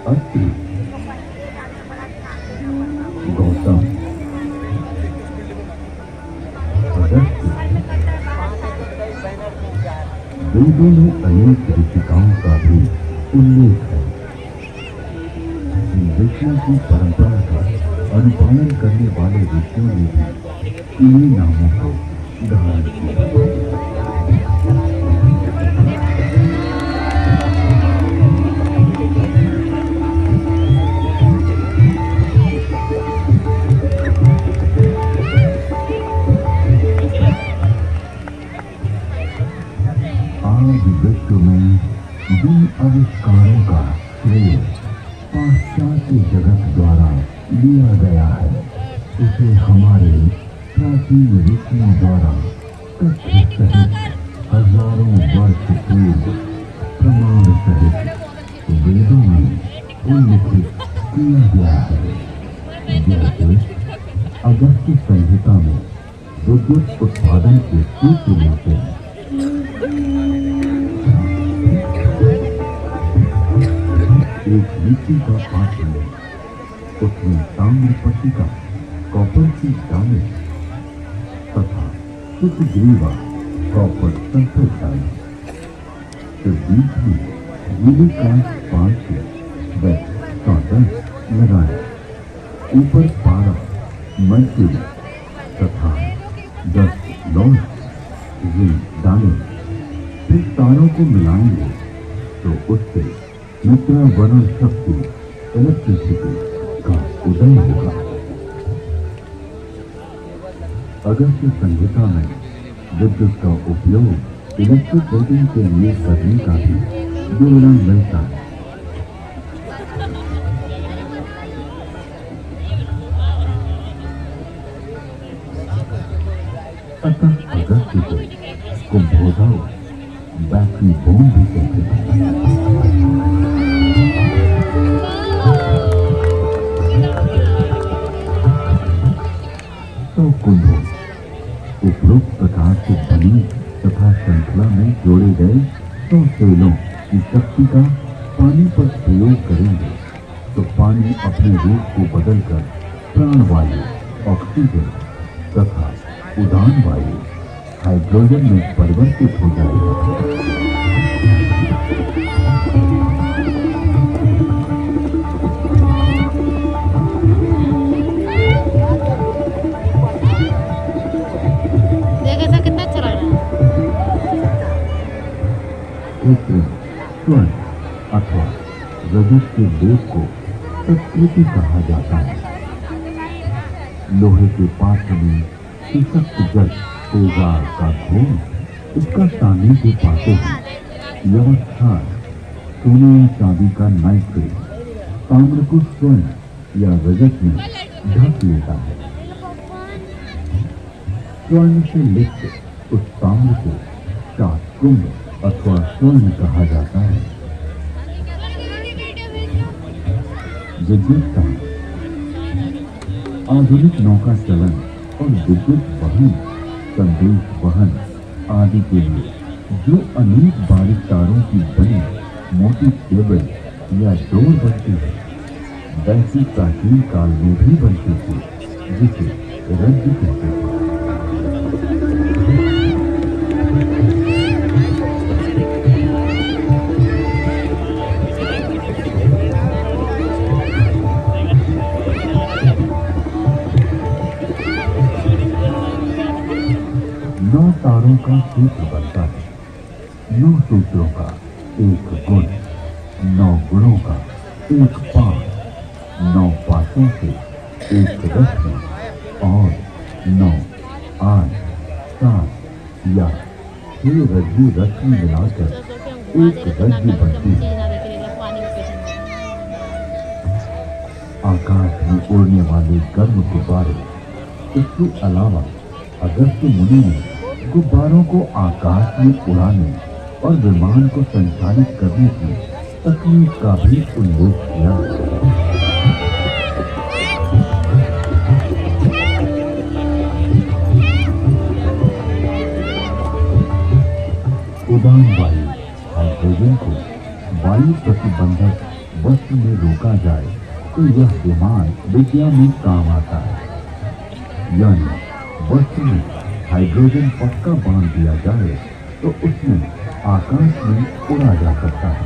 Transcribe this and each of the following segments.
अत्रि, गौतम, अगस्त्य। वेदों में अनेक ऋषिकाओं का भी उल्लेख है। विष्णु की परंपरा का अनुपालन करने वाले ऋषियों ने भी इन्हीं नामों को धारण किया। आज विश्व में जिन आविष्कारों का श्रेय पाश्चात्य जगत द्वारा लिया गया है, उसे हमारे प्राचीन ऋषियों द्वारा तथ्य सहित हजारों वर्ष पूर्व प्रमाण सहित वेदों में उल्लिखित किया गया है। जैसे अगस्त्य संहिता में विद्युत उत्पादन के सूत्र मिलते हैं। एक मिट्टी का पात्र ले, उसमें ताम्र पट्टिका, कॉपर की डाली तथा शुद्ध ग्रीवा कॉपर सल्फेट डाली। फिर बीच में गीली कांच पान से व सॉल्वेंट लगाए। ऊपर पारा, मर्क्यूरी तथा 10 लौह डालें। फिर तारों को मिलाएंगे तो उससे मित्रा वरुण शक्ति इलेक्ट्रिसिटी का उदय होगा। अगस्त्य संहिता में विद्युत का उपयोग इलेक्ट्रिक बोटिंग के लिए करने का भी विवरण मिलता है। अतः अगस्त्य को कुंभोधव बैटरी बोम भी कहते हैं। तो कुंभों उपरोक्त प्रकार से बनी तथा श्रृंखला में जोड़े गए 100 सेलों की शक्ति का पानी पर प्रयोग करेंगे तो पानी अपने रूप को बदलकर प्राणवायु, ऑक्सीजन तथा उदान वायु, हाइड्रोजन में परिवर्तित हो जाएगा। देखा कितना अच्छा लग रहा है। स्वर्ण अथवा रजत के वेग को प्रकृति कहा जाता है। लोहे के पात्र में सशक्त जल तेजाब का घोल इसका सानिध्य पाते हैं। व्यवस्था सोने या चांदी का नाइट्रेट ताम्र को स्वर्ण या रजत में ढक लेता है। स्वर्ण से लिप्त उस ताम्र को शास्त्रुंग अथवा स्वर्ण कहा जाता है। विद्युत आधुनिक नौका चलन और विद्युत वहन, संदेश वहन आदि के लिए जो अनेक बारीक तारों की बनी मोटी केबल या डोर बनती है, वैसी प्राचीन काल में भी बनती थी, जिसे रज्जु कहते थे। नौ तारों का सूत्र बनता है। 9 सूत्रों का एक गुण, 9 गुणों का एक पाठ, 9 पाठों से एक रस्म और 9 8 7 या 6 रज्जु रस्म मिलाकर एक रज्जु बनती है। आकाश में उड़ने वाले गर्म गुब्बारे। इसके अलावा अगस्त्य मुनि ने गुब्बारों को आकाश में उड़ाने और विमान को संचालित करने की तकनीक का भी उल्लेख किया। उदान वायु हाइड्रोजन को वायु प्रतिबंधक वस्त्र में रोका जाए तो यह विमान विद्या में काम आता है। यानी वस्त्र में हाइड्रोजन पक्का बांध दिया जाए तो उसमें आकाश में उड़ा जा सकता है।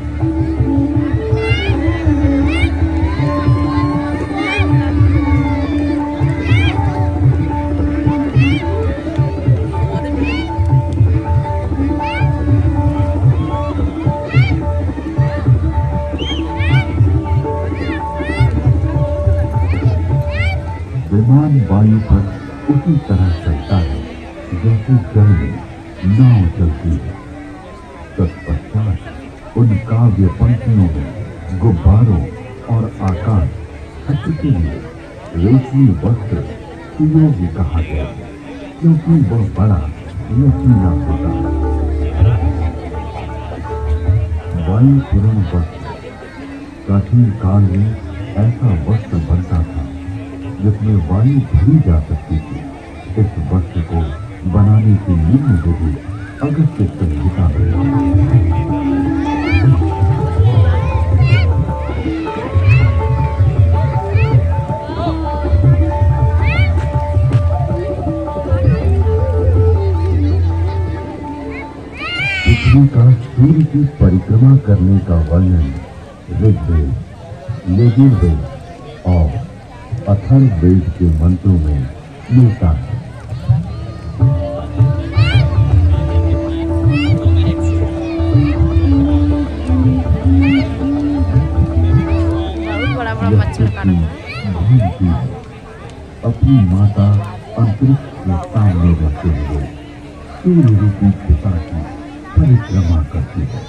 विमान वायु पर उसी तरह चलता है जैसे जल में नाव चलती है। तत्पश्चात उन काव्य पंक्तियों में गुब्बारों और आकाश छत्र के लिए रेशमी वस्त्र सुयोग्य कहा गया क्योंकि वह बड़ा लचीला होता है। वायु पूर्ण वस्त्र प्राचीन काल में ऐसा वस्त्र बनता था जिसमें वायु भरी जा सकती थी। इस वस्त्र को बनाने की निम्न विधि अगस्त्य संहिता में पृथ्वी का सूर्य की परिक्रमा करने का वर्णन ऋग्वेद, यजुर्वेद और अथर्ववेद के मंत्रों में मिलता है। अपनी माता अंतरिक्ष के सामने रखते हुए सूर्य रूपी पिता की परिक्रमा करती है।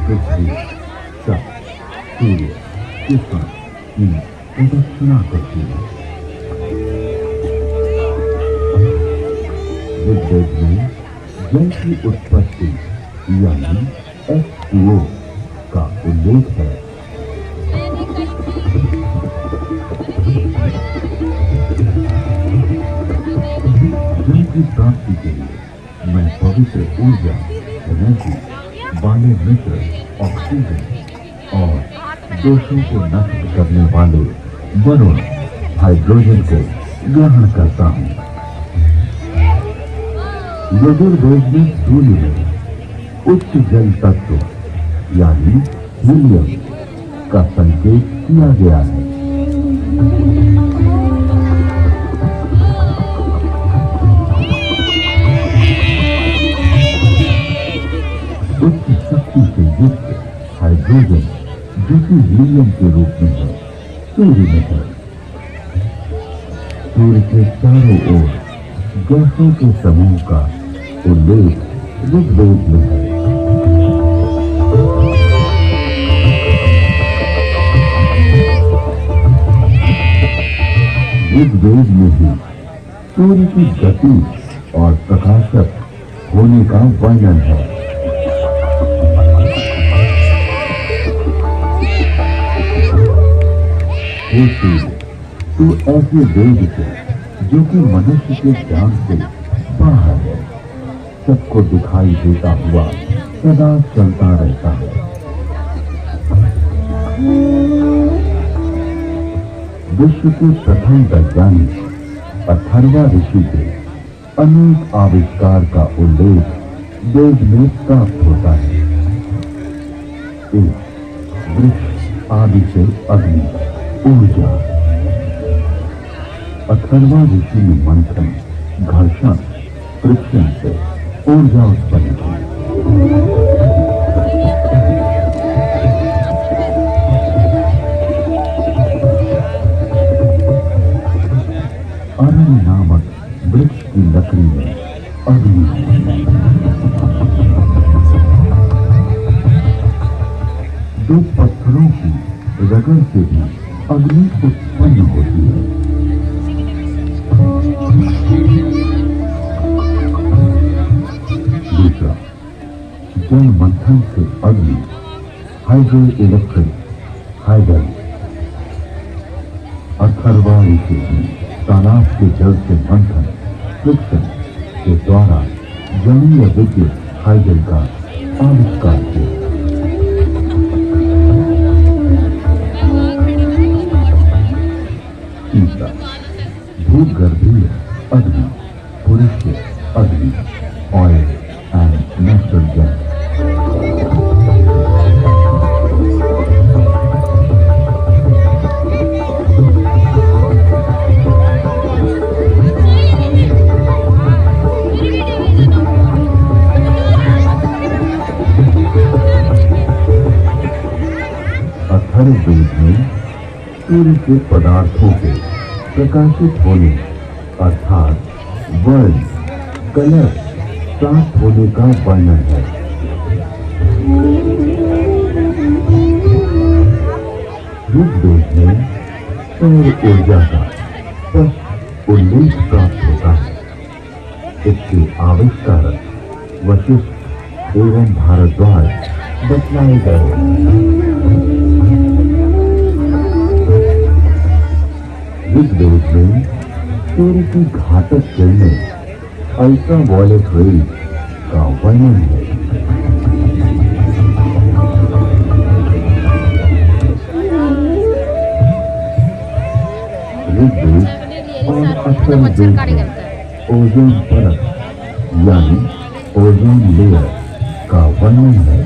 पृथ्वी, चंद्र, सूर्य के साथ की प्रदक्षिणा करती है। ऋग्वेद में जल की उत्पत्ति यानी H2O का उल्लेख है। जल की प्राप्ति के लिए मैं पवित्र ऊर्जा, एनर्जी वाले मित्र, ऑक्सीजन और दोषों को नष्ट करने वाले वरुण हाइड्रोजन को ग्रहण करता हूँ। यजुर्वेद में सूर्य में उच्च जल तत्व यानी हीलियम का संकेत किया गया है। उच्च शक्ति से युक्त हाइड्रोजन जो कि हीलियम के रूप में है, सूर्य में है। सूर्य के चारों ओर गैसों के समूह का उल्लेख ऋग्वेद में है। ऋग्वेद में ही सूर्य की गति और प्रकाशक होने का वर्णन है। हे सूर्य, तू ऐसे वेद से जो कि मनुष्य के ज्ञान से बाहर है, सबको दिखाई देता हुआ सदा चलता रहता है। विश्व के प्रथम वैज्ञानिक अथर्वा ऋषि के अनेक आविष्कार का उल्लेख वेद में प्राप्त होता है। एक वृक्ष आदि से अग्नि, ऊर्जा। अथर्वा ऋषि ने मंथन, घर्षण, फ्रिक्शन से ऊर्जा उत्पन्न की। अरण्य नामक वृक्ष की लकड़ी में अग्नि, दो पत्थरों की रगड़ से भी अग्नि उत्पन्न होती है। दूसरा, जल मंथन से अग्नि, हाइड्रो इलेक्ट्रिक हाइडल। अथर्वा ऋषि तालाब के जल से मंथन, फ्रिक्शन के द्वारा जलीय विद्युत हाइडल का आविष्कार किया। तीसरा, भूगर्भीय अग्नि, पुरुष अग्नि, oil and natural gas. Atharvaveda में सूर्य के पदार्थों के प्रकाशित होने अर्थात वर्ण, कलर प्राप्त होने का वर्णन है। ऋग्वेद में सौर ऊर्जा का स्पष्ट उल्लेख प्राप्त होता है। इसके आविष्कारक वशिष्ठ एवं भारद्वाज बतलाए गए। ऋग्वेद में सूर्य की घातक किरणें अल्ट्रावायलेट रेज का वर्णन है। ऋग्वेद और अथर्ववेद में ओजोन परत यानी ओजोन लेयर का वर्णन है।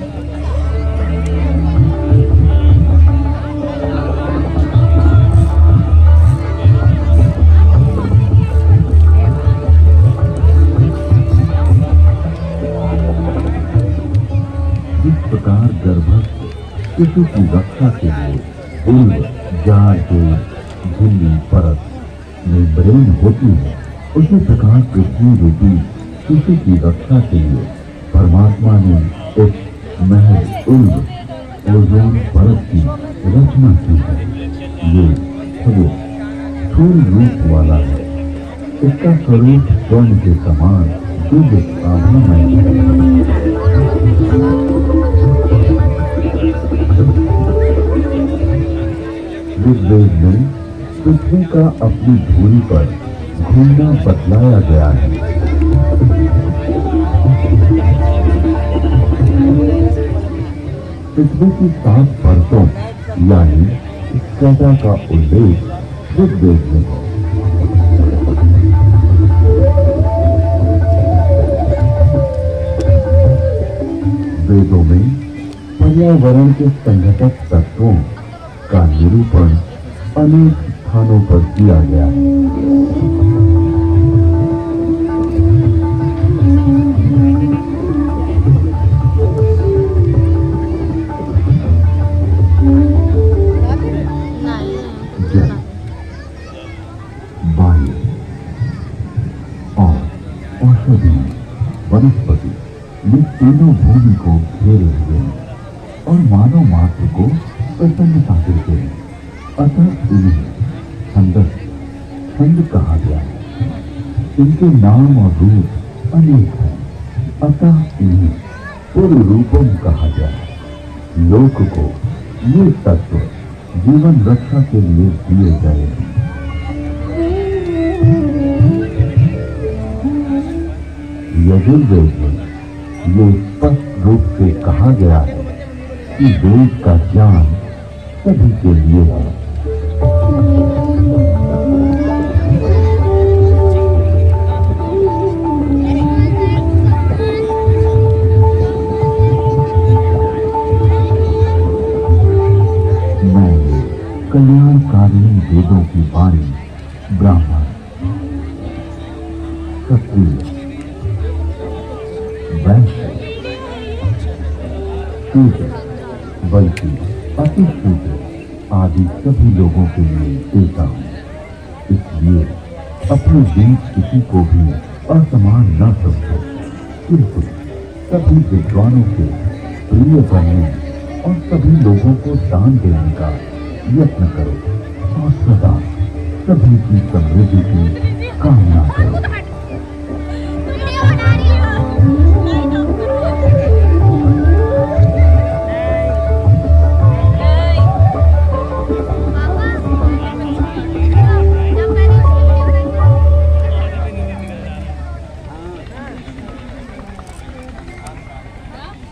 गर्भस्थ शिशु की रक्षा के लिए उल्व, जार, झिल्ली परत में ब्रेन होती है, उसी प्रकार पृथ्वी रूपी शिशु की रक्षा के लिए परमात्मा ने एक महज उल्व ओजोन परत की रचना की है। ये स्थूल रूप वाला है। इसका स्वरूप स्वर्ण के समान दिव्य आभामय है। ऋग्वेद में पृथ्वी का अपनी धुरी पर घूमना बतलाया गया है। पृथ्वी की 7 परतों यानी स्ट्रेटा का उल्लेख ऋग्वेद में है। वेदों में पर्यावरण के संघटक तत्वों का निरूपण अनेक स्थानों पर किया गया है। जल, वायु और औषधि वनस्पति ये तीनों भूमि को घेरे हुए हैं और मानव मात्र को प्रसन्नता देते हैं। अतः इन्हें छंद कहा गया है। इनके नाम और रूप अनेक हैं, अतः इन्हें पूर्व रूपम कहा गया है। लोक को ये तत्व जीवन रक्षा के लिए दिए गए हैं। यजुर्वेद में ये स्पष्ट रूप से कहा गया है कि वेद का ज्ञान सभी के लिए है। मैं कल्याणकारिणी वेदों की वाणी ब्राह्मण, क्षत्रिय, वैश्य, शूद्र, बल्कि अति शूद्र आदि सभी लोगों के लिए देता हूँ। इसलिए अपने बीच किसी को भी असमान न समझो, किंतु सभी विद्वानों के प्रिय बनने और सभी लोगों को दान देने का यत्न करो और सदा सभी की समृद्धि की कामना करो।